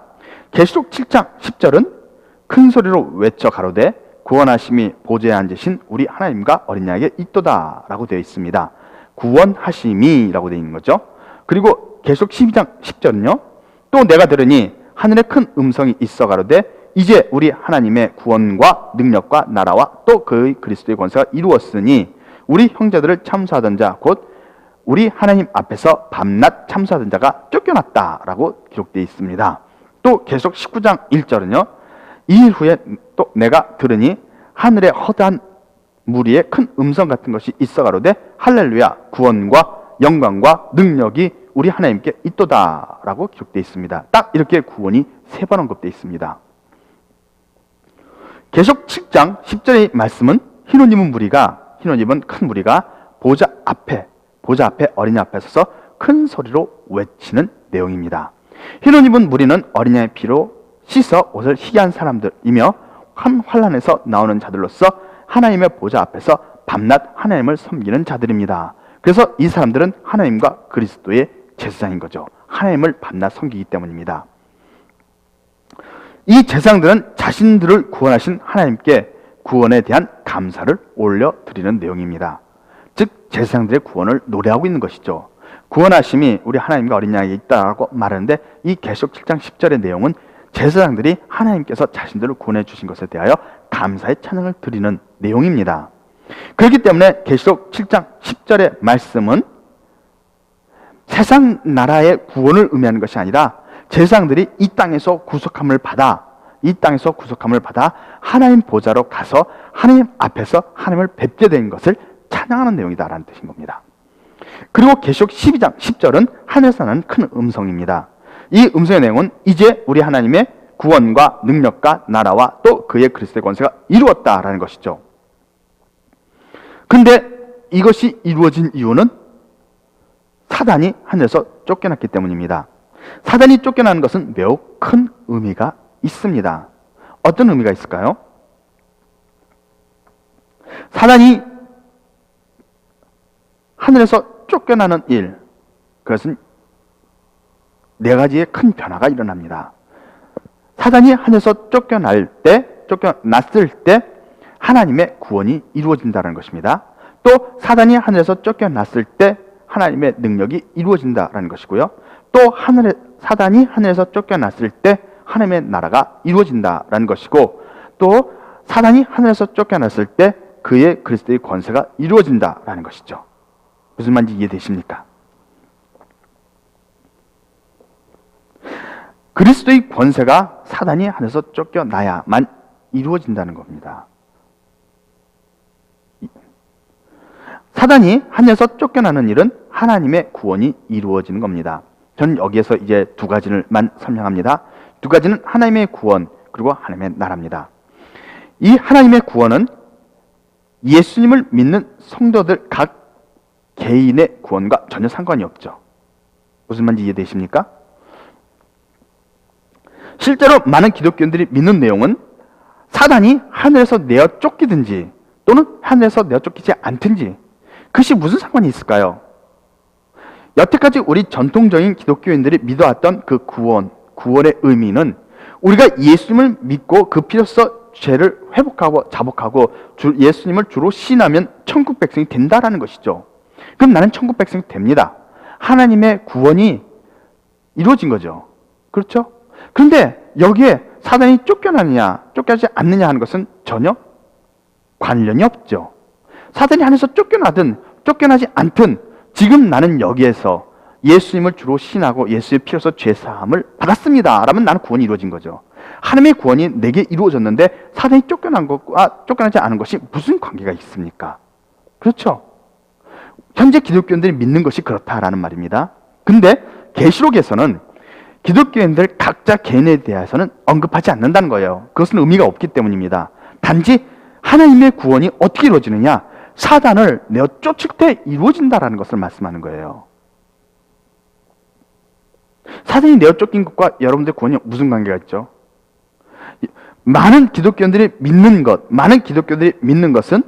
계시록 7장 10절은 큰 소리로 외쳐 가로되 구원하심이 보좌에 앉으신 우리 하나님과 어린 양에게 있도다 라고 되어 있습니다. 구원하심이 라고 되어 있는 거죠. 그리고 계시록 12장 10절은요, 또 내가 들으니 하늘에 큰 음성이 있어 가로되 이제 우리 하나님의 구원과 능력과 나라와 또 그의 그리스도의 권세가 이루었으니 우리 형제들을 참수하던 자 곧 우리 하나님 앞에서 밤낮 참수하던 자가 쫓겨났다라고 기록되어 있습니다. 또 계속 19장 1절은요, 이 일 후에 또 내가 들으니 하늘에 허다한 무리에 큰 음성 같은 것이 있어 가로되 할렐루야 구원과 영광과 능력이 우리 하나님께 있도다라고 기록되어 있습니다. 딱 이렇게 구원이 3번 언급되어 있습니다. 계속 7장 10절의 말씀은 흰옷 입은 큰 무리가 보좌 앞에 어린 양 앞에 서서 큰 소리로 외치는 내용입니다. 흰옷 입은 무리는 어린 양의 피로 씻어 옷을 희게 한 사람들이며 한 환란에서 나오는 자들로서 하나님의 보좌 앞에서 밤낮 하나님을 섬기는 자들입니다. 그래서 이 사람들은 하나님과 그리스도의 제사장인 거죠. 하나님을 밤낮 섬기기 때문입니다. 이 제사장들은 자신들을 구원하신 하나님께 구원에 대한 감사를 올려드리는 내용입니다. 즉 제사장들의 구원을 노래하고 있는 것이죠. 구원하심이 우리 하나님과 어린 양에게 있다라고 말하는데, 이 계시록 7장 10절의 내용은 제사장들이 하나님께서 자신들을 구원해 주신 것에 대하여 감사의 찬양을 드리는 내용입니다. 그렇기 때문에 계시록 7장 10절의 말씀은 세상 나라의 구원을 의미하는 것이 아니라 제사장들이 이 땅에서 구속함을 받아 하나님 보좌로 가서 하나님 앞에서 하나님을 뵙게 된 것을 찬양하는 내용이다라는 뜻인 겁니다. 그리고 계시록 12장 10절은 하늘에서 나는 큰 음성입니다. 이 음성의 내용은 이제 우리 하나님의 구원과 능력과 나라와 또 그의 그리스도의 권세가 이루었다라는 것이죠. 근데 이것이 이루어진 이유는 사단이 하늘에서 쫓겨났기 때문입니다. 사단이 쫓겨나는 것은 매우 큰 의미가 있습니다. 어떤 의미가 있을까요? 사단이 하늘에서 쫓겨나는 일, 그것은 네 가지의 큰 변화가 일어납니다. 사단이 하늘에서 쫓겨났을 때 하나님의 구원이 이루어진다는 것입니다. 또 사단이 하늘에서 쫓겨났을 때 하나님의 능력이 이루어진다는 것이고요. 또 사단이 하늘에서 쫓겨났을 때 하나님의 나라가 이루어진다는 것이고, 또 사단이 하늘에서 쫓겨났을 때 그의 그리스도의 권세가 이루어진다는 것이죠. 무슨 말인지 이해되십니까? 그리스도의 권세가 사단이 하늘에서 쫓겨나야만 이루어진다는 겁니다. 사단이 하늘에서 쫓겨나는 일은 하나님의 구원이 이루어지는 겁니다. 저는 여기에서 이제 두 가지를만 설명합니다. 두 가지는 하나님의 구원 그리고 하나님의 나라입니다. 이 하나님의 구원은 예수님을 믿는 성도들 각 개인의 구원과 전혀 상관이 없죠. 무슨 말인지 이해되십니까? 실제로 많은 기독교인들이 믿는 내용은 사단이 하늘에서 내어 쫓기든지 또는 하늘에서 내어 쫓기지 않든지 그것이 무슨 상관이 있을까요? 여태까지 우리 전통적인 기독교인들이 믿어왔던 그 구원의 의미는 우리가 예수님을 믿고 그 피로써 죄를 회복하고 자복하고 예수님을 주로 신하면 천국 백성이 된다라는 것이죠. 그럼 나는 천국 백성이 됩니다. 하나님의 구원이 이루어진 거죠. 그렇죠? 그런데 여기에 사단이 쫓겨나느냐 쫓겨나지 않느냐 하는 것은 전혀 관련이 없죠. 사단이 하늘에서 쫓겨나든 쫓겨나지 않든 지금 나는 여기에서 예수님을 주로 신하고 예수의 피로서 죄사함을 받았습니다 라면 나는 구원이 이루어진 거죠. 하나님의 구원이 내게 이루어졌는데 사단이 쫓겨난 것과 쫓겨나지 않은 것이 무슨 관계가 있습니까? 그렇죠? 현재 기독교인들이 믿는 것이 그렇다라는 말입니다. 근데 계시록에서는 기독교인들 각자 개인에 대해서는 언급하지 않는다는 거예요. 그것은 의미가 없기 때문입니다. 단지 하나님의 구원이 어떻게 이루어지느냐, 사단을 내어 쫓을 때 이루어진다라는 것을 말씀하는 거예요. 사단이 내어 쫓긴 것과 여러분들의 구원이 무슨 관계가 있죠? 많은 기독교인들이 믿는 것은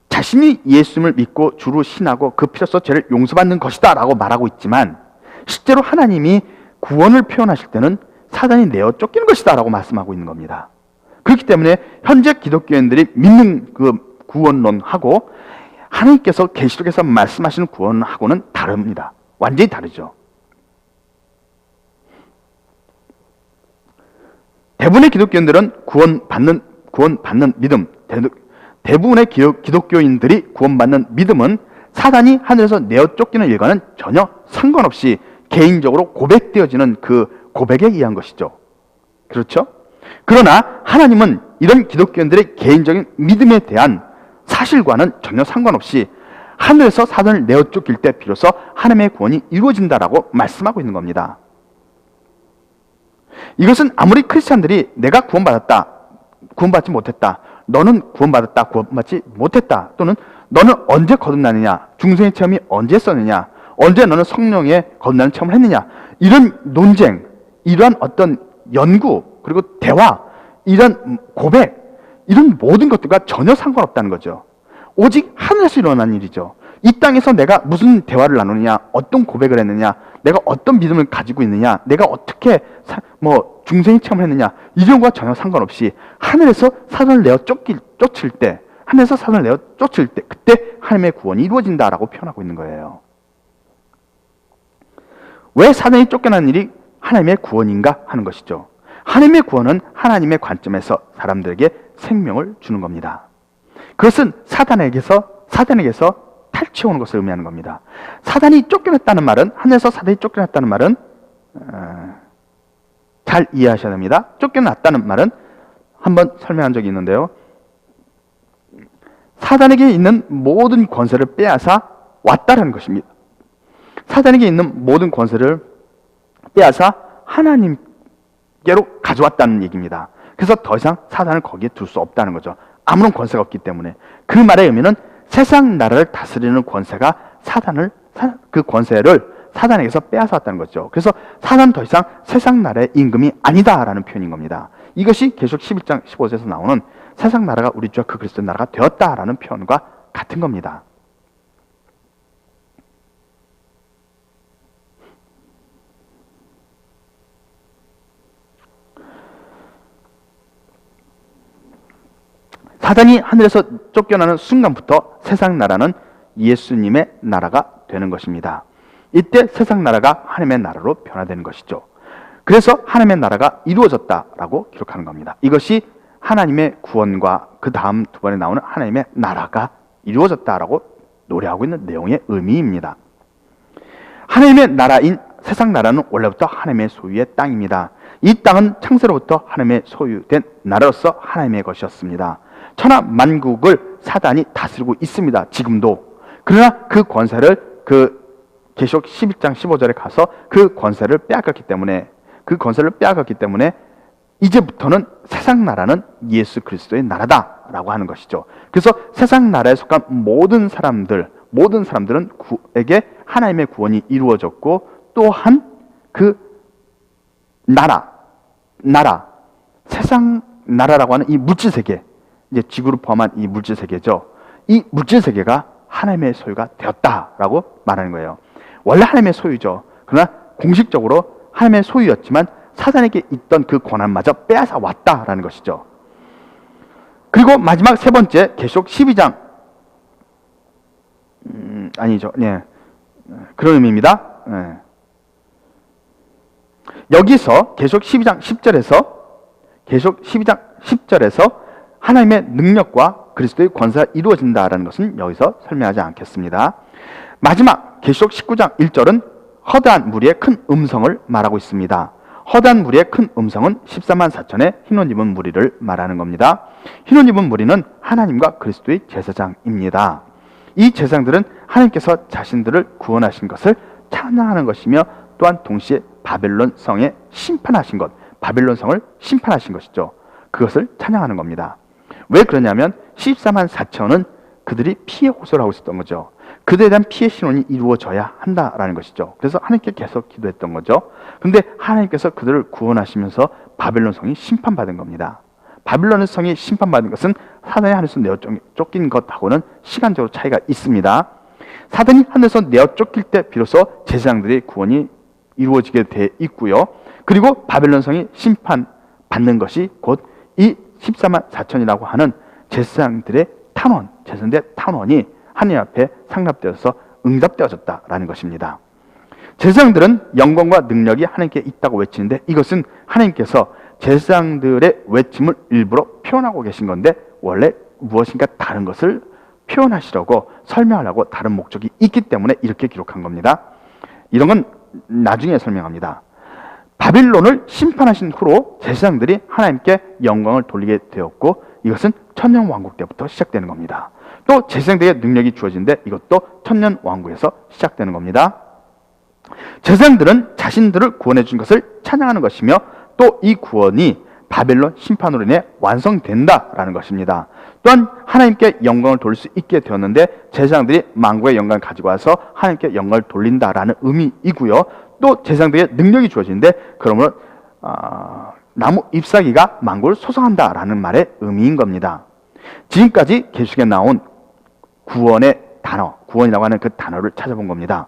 자신이 예수님을 믿고 주로 신하고 그 피로써 죄를 용서받는 것이다 라고 말하고 있지만, 실제로 하나님이 구원을 표현하실 때는 사단이 내어 쫓기는 것이다 라고 말씀하고 있는 겁니다. 그렇기 때문에 현재 기독교인들이 믿는 그 구원론하고 하나님께서 계시록에서 말씀하시는 구원하고는 다릅니다. 완전히 다르죠. 대부분의 기독교인들은 구원받는 믿음, 대부분의 기독교인들이 구원받는 믿음은 사단이 하늘에서 내어 쫓기는 일과는 전혀 상관없이 개인적으로 고백되어지는 그 고백에 의한 것이죠. 그렇죠? 그러나 하나님은 이런 기독교인들의 개인적인 믿음에 대한 사실과는 전혀 상관없이 하늘에서 사단을 내어 쫓길 때 비로소 하나님의 구원이 이루어진다라고 말씀하고 있는 겁니다. 이것은 아무리 크리스찬들이 내가 구원받았다, 구원받지 못했다, 너는 구원받았다, 구원받지 못했다, 또는 너는 언제 거듭나느냐, 중생의 체험이 언제 했었느냐, 언제 너는 성령의 거듭나는 체험을 했느냐, 이런 논쟁, 이러한 어떤 연구, 그리고 대화, 이런 고백, 이런 모든 것들과 전혀 상관없다는 거죠. 오직 하늘에서 일어난 일이죠. 이 땅에서 내가 무슨 대화를 나누느냐, 어떤 고백을 했느냐, 내가 어떤 믿음을 가지고 있느냐, 내가 어떻게 중생의 체험을 했느냐, 이런 것과 전혀 상관없이 하늘에서 사단을 내어 쫓을 때, 하늘에서 사단을 내어 쫓을 때, 그때 하나님의 구원이 이루어진다라고 표현하고 있는 거예요. 왜 사단이 쫓겨난 일이 하나님의 구원인가 하는 것이죠. 하나님의 구원은 하나님의 관점에서 사람들에게 생명을 주는 겁니다. 그것은 사단에게서 탈취해오는 것을 의미하는 겁니다. 사단이 쫓겨났다는 말은, 하늘에서 사단이 쫓겨났다는 말은 잘 이해하셔야 됩니다. 쫓겨났다는 말은 한번 설명한 적이 있는데요, 사단에게 있는 모든 권세를 빼앗아 왔다라는 것입니다. 사단에게 있는 모든 권세를 빼앗아 하나님께로 가져왔다는 얘기입니다. 그래서 더 이상 사단을 거기에 둘 수 없다는 거죠. 아무런 권세가 없기 때문에. 그 말의 의미는 세상 나라를 다스리는 권세가 그 권세를 사단에게서 빼앗아왔다는 거죠. 그래서 사단은 더 이상 세상 나라의 임금이 아니다라는 표현인 겁니다. 이것이 계시록 11장 15절에서 나오는 세상 나라가 우리 주와 그 그리스도의 나라가 되었다라는 표현과 같은 겁니다. 사단이 하늘에서 쫓겨나는 순간부터 세상 나라는 예수님의 나라가 되는 것입니다. 이때 세상 나라가 하나님의 나라로 변화되는 것이죠. 그래서 하나님의 나라가 이루어졌다라고 기록하는 겁니다. 이것이 하나님의 구원과 그 다음 두 번에 나오는 하나님의 나라가 이루어졌다라고 노래하고 있는 내용의 의미입니다. 하나님의 나라인 세상 나라는 원래부터 하나님의 소유의 땅입니다. 이 땅은 창세로부터 하나님의 소유된 나라로서 하나님의 것이었습니다. 천하 만국을 사단이 다스리고 있습니다. 지금도. 그러나 그 권세를 계시록 11장 15절에 가서 그 권세를 빼앗겼기 때문에 이제부터는 세상 나라는 예수 그리스도의 나라다라고 하는 것이죠. 그래서 세상 나라에 속한 모든 사람들은 에게 하나님의 구원이 이루어졌고, 또한 그 세상 나라라고 하는 이 물질 세계, 이제 지구를 포함한 이 물질 세계죠. 이 물질 세계가 하나님의 소유가 되었다라고 말하는 거예요. 원래 하나님의 소유죠. 그러나 공식적으로 하나님의 소유였지만 사단에게 있던 그 권한마저 빼앗아 왔다라는 것이죠. 그리고 마지막 세 번째, 계시록 12장 그런 의미입니다. 여기서 계시록 12장 10절에서 하나님의 능력과 그리스도의 권세가 이루어진다라는 것은 여기서 설명하지 않겠습니다. 마지막 계시록 19장 1절은 허다한 무리의 큰 음성을 말하고 있습니다. 허다한 무리의 큰 음성은 14만 4천의 흰옷 입은 무리를 말하는 겁니다. 흰옷 입은 무리는 하나님과 그리스도의 제사장입니다. 이 제사장들은 하나님께서 자신들을 구원하신 것을 찬양하는 것이며, 또한 동시에 바벨론 성을 심판하신 것이죠. 그것을 찬양하는 겁니다. 왜 그러냐면 14만 4천은 그들이 피해 호소를 하고 있었던 거죠. 그들에 대한 피해 신원이 이루어져야 한다라는 것이죠. 그래서 하나님께 계속 기도했던 거죠. 그런데 하나님께서 그들을 구원하시면서 바벨론 성이 심판받은 겁니다. 바벨론 성이 심판받은 것은 사단이 하늘에서 내어 쫓긴 것하고는 시간적으로 차이가 있습니다. 사단이 하늘에서 내어 쫓길 때 비로소 제사장들의 구원이 이루어지게 돼 있고요. 그리고 바벨론 성이 심판받는 것이 곧 이 14만 4천이라고 하는 제사장들의 탄원이 하나님 앞에 상납되어서 응답되어졌다라는 것입니다. 제사장들은 영광과 능력이 하나님께 있다고 외치는데, 이것은 하나님께서 제사장들의 외침을 일부러 표현하고 계신 건데, 원래 무엇인가 다른 것을 표현하시려고, 설명하려고 다른 목적이 있기 때문에 이렇게 기록한 겁니다. 이런 건 나중에 설명합니다. 바빌론을 심판하신 후로 제사장들이 하나님께 영광을 돌리게 되었고, 이것은 천년왕국 때부터 시작되는 겁니다. 또 제사장들에게 능력이 주어지는데, 이것도 천년왕국에서 시작되는 겁니다. 제사장들은 자신들을 구원해 준 것을 찬양하는 것이며, 또 이 구원이 바벨론 심판으로 인해 완성된다라는 것입니다. 또한 하나님께 영광을 돌릴 수 있게 되었는데, 제사장들이 만국의 영광을 가지고 와서 하나님께 영광을 돌린다라는 의미이고요. 또 제사장들에게 능력이 주어지는데, 그러므로 나무 잎사귀가 만국을 소성한다라는 말의 의미인 겁니다. 지금까지 계시록에 나온 구원의 단어, 구원이라고 하는 그 단어를 찾아본 겁니다.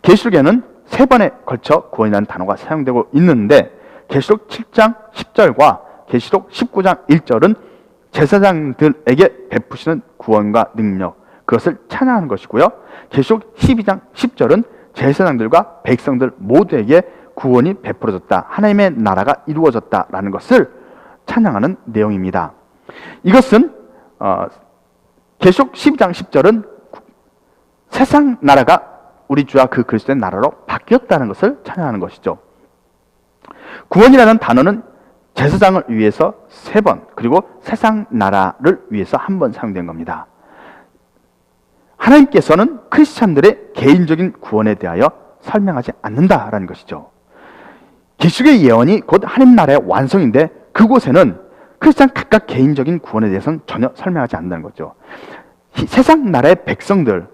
계시록에는 3번에 걸쳐 구원이라는 단어가 사용되고 있는데, 계시록 7장 10절과 계시록 19장 1절은 제사장들에게 베푸시는 구원과 능력, 그것을 찬양하는 것이고요. 계시록 12장 10절은 제사장들과 백성들 모두에게 구원이 베풀어졌다, 하나님의 나라가 이루어졌다라는 것을 찬양하는 내용입니다. 이것은 계시록 12장 10절은 세상 나라가 우리 주와 그 그리스도의 나라로 바뀌었다는 것을 찬양하는 것이죠. 구원이라는 단어는 제사장을 위해서 3번, 그리고 세상 나라를 위해서 1번 사용된 겁니다. 하나님께서는 크리스찬들의 개인적인 구원에 대하여 설명하지 않는다라는 것이죠. 계시록의 예언이 곧 하나님 나라의 완성인데 그곳에는 크리스찬 각각 개인적인 구원에 대해서는 전혀 설명하지 않는다는 거죠. 세상 나라의 백성들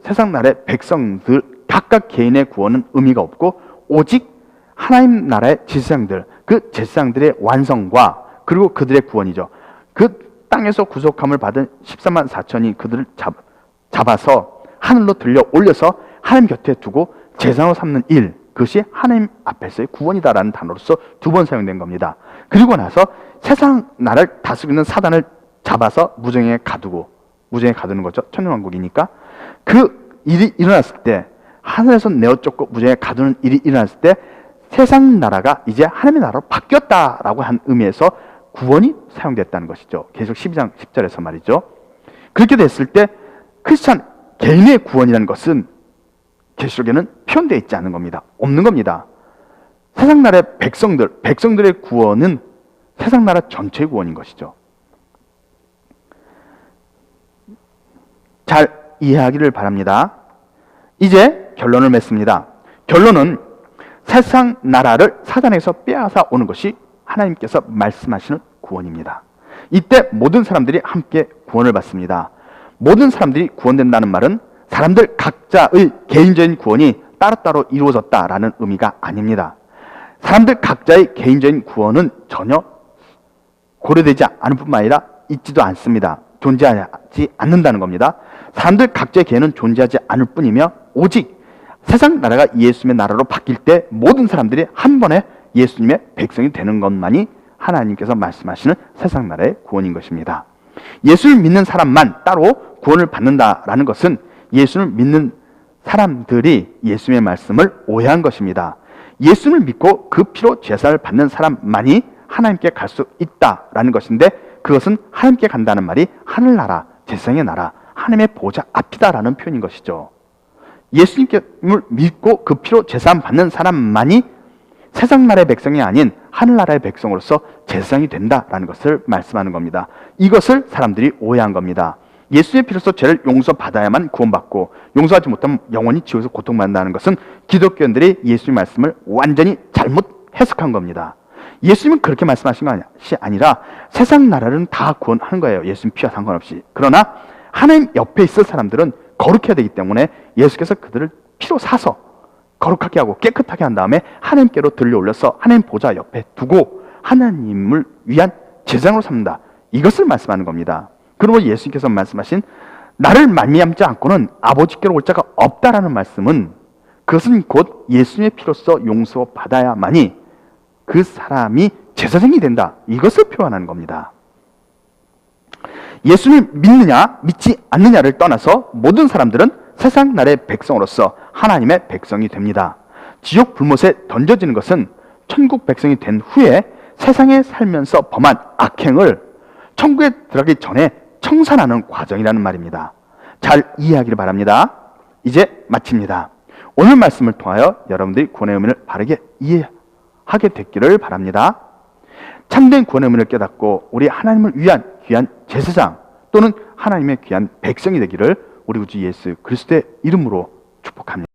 각각 개인의 구원은 의미가 없고 오직 하나님 나라의 제사장들, 그 제사장들의 완성과 그리고 그들의 구원이죠. 그 땅에서 구속함을 받은 14만 4천이 그들을 잡아서 하늘로 들려 올려서 하나님 곁에 두고 제사장으로 삼는 일, 그것이 하나님 앞에서의 구원이다라는 단어로서 2번 사용된 겁니다. 그리고 나서 세상 나라를 다스리고 있는 사단을 잡아서 무정에 가두는 거죠. 천년왕국이니까. 그 일이 일어났을 때, 하늘에서 내어 쫓고 무정에 가두는 일이 일어났을 때 세상 나라가 이제 하나님의 나라로 바뀌었다라고 한 의미에서 구원이 사용됐다는 것이죠. 계속 12장 10절에서 말이죠. 그렇게 됐을 때 크리스찬 개인의 구원이라는 것은 계시록에는 표현되어 있지 않은 겁니다. 없는 겁니다. 세상 나라의 백성들의 구원은 세상 나라 전체의 구원인 것이죠. 잘 이해하기를 바랍니다. 이제 결론을 맺습니다. 결론은 세상 나라를 사단에서 빼앗아 오는 것이 하나님께서 말씀하시는 구원입니다. 이때 모든 사람들이 함께 구원을 받습니다. 모든 사람들이 구원된다는 말은 사람들 각자의 개인적인 구원이 따로따로 이루어졌다라는 의미가 아닙니다. 사람들 각자의 개인적인 구원은 전혀 고려되지 않을 뿐만 아니라 있지도 않습니다. 존재하지 않는다는 겁니다. 사람들 각자의 개인은 존재하지 않을 뿐이며 오직 세상 나라가 예수님의 나라로 바뀔 때 모든 사람들이 한 번에 예수님의 백성이 되는 것만이 하나님께서 말씀하시는 세상 나라의 구원인 것입니다. 예수를 믿는 사람만 따로 구원을 받는다라는 것은 예수를 믿는 사람들이 예수님의 말씀을 오해한 것입니다. 예수를 믿고 그 피로 제사를 받는 사람만이 하나님께 갈 수 있다라는 것인데 그것은 하나님께 간다는 말이 하늘나라, 세상의 나라, 하나님의 보좌 앞이다라는 표현인 것이죠. 예수님을 믿고 그 피로 제사함 받는 사람만이 세상 나라의 백성이 아닌 하늘나라의 백성으로서 제사장이 된다라는 것을 말씀하는 겁니다. 이것을 사람들이 오해한 겁니다. 예수의 피로서 죄를 용서받아야만 구원받고 용서하지 못하면 영원히 지옥에서 고통받는다는 것은 기독교인들이 예수의 말씀을 완전히 잘못 해석한 겁니다. 예수님은 그렇게 말씀하신 것이 아니라 세상 나라는 다 구원하는 거예요. 예수님 피와 상관없이. 그러나 하나님 옆에 있을 사람들은 거룩해야 되기 때문에 예수께서 그들을 피로 사서 거룩하게 하고 깨끗하게 한 다음에 하나님께로 들려 올려서 하나님 보좌 옆에 두고 하나님을 위한 제사장으로 삼는다. 이것을 말씀하는 겁니다. 그리고 예수님께서 말씀하신 나를 말미암지 않고는 아버지께로 올 자가 없다라는 말씀은 그것은 곧 예수님의 피로써 용서받아야만이 그 사람이 제사장이 된다. 이것을 표현하는 겁니다. 예수를 믿느냐 믿지 않느냐를 떠나서 모든 사람들은 세상 나라의 백성으로서 하나님의 백성이 됩니다. 지옥 불못에 던져지는 것은 천국 백성이 된 후에 세상에 살면서 범한 악행을 천국에 들어가기 전에 청산하는 과정이라는 말입니다. 잘 이해하기를 바랍니다. 이제 마칩니다. 오늘 말씀을 통하여 여러분들이 구원의 의미를 바르게 이해하게 됐기를 바랍니다. 참된 구원의 의미를 깨닫고 우리 하나님을 위한 귀한 제사장 또는 하나님의 귀한 백성이 되기를 우리 구주 예수 그리스도의 이름으로 축복합니다.